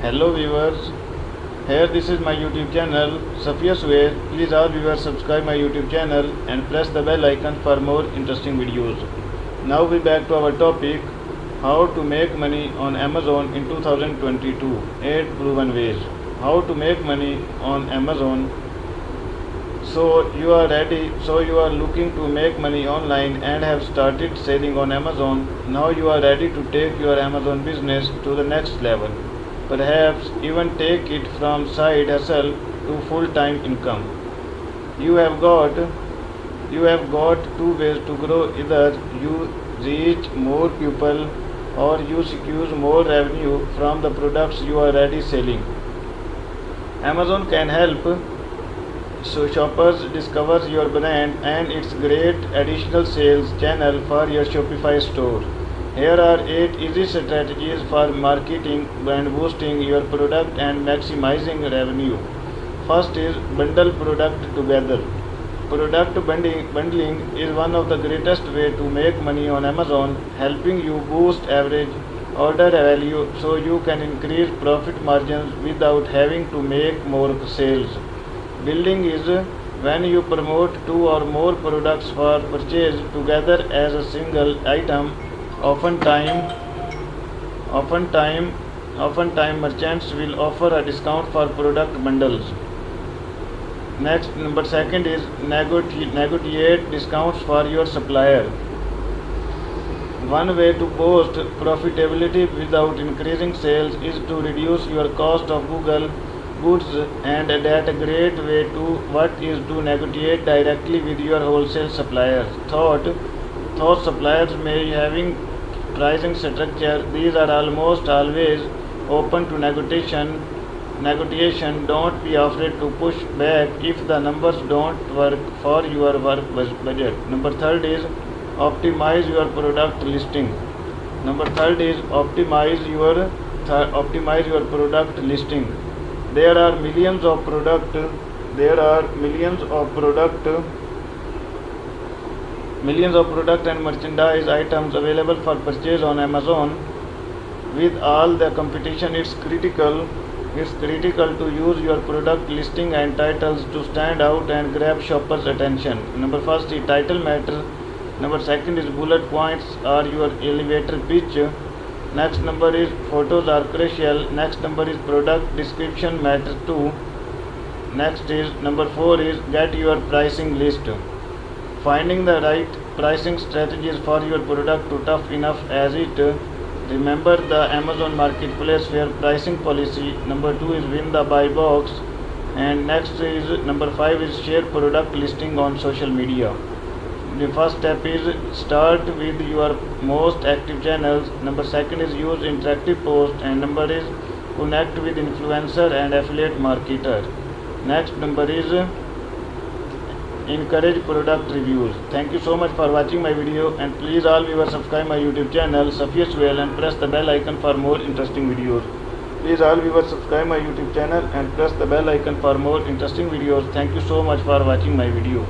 Hello viewers, here this is my YouTube channel Safia's Way. Please all viewers subscribe my YouTube channel and press the bell icon for more interesting videos. Now we back to our topic, how to make money on Amazon in 2022, 8 proven ways. How to make money on Amazon. So you are looking to make money online and have started selling on Amazon. Now you are ready to take your Amazon business to the next level. Perhaps even take it from side hustle to full-time income. You have got two ways to grow. Either you reach more people or you secure more revenue from the products you are already selling. Amazon can help so shoppers discover your brand and its great additional sales channel for your Shopify store. Here are 8 easy strategies for marketing, brand boosting your product and maximizing revenue. First is bundle product together. Product bundling is one of the greatest way to make money on Amazon, helping you boost average order value so you can increase profit margins without having to make more sales. Bundling is when you promote two or more products for purchase together as a single item. Oftentimes merchants will offer a discount for product bundles. Next, number second is negotiate discounts for your supplier. One way to boost profitability without increasing sales is to reduce your cost of Google goods, and that a great way is to negotiate directly with your wholesale suppliers. Thought suppliers may having pricing structure. These are almost always open to negotiation. Don't be afraid to push back if the numbers don't work for your work budget. Number third is optimize your product listing. Optimize your product listing. There are millions of product and merchandise items available for purchase on Amazon. With all the competition, it's critical to use your product listing and titles to stand out and grab shoppers' attention. Number first is title matter. Number second is bullet points or your elevator pitch. Next number is photos are crucial. Next number is product description matter too. Next is number 4 is get your pricing list. Finding the right pricing strategies for your product to tough enough as it. Remember the Amazon Marketplace fair pricing policy. Number 2 is win the buy box. And next is number 5 is share product listing on social media. The first step is start with your most active channels. Number second is use interactive posts, and number is connect with influencer and affiliate marketer. Next number is encourage product reviews. Thank you so much for watching my video, and please all viewers subscribe my YouTube channel Safia's Way and press the bell icon for more interesting videos. Please all viewers subscribe my YouTube channel and press the bell icon for more interesting videos. Thank you so much for watching my video.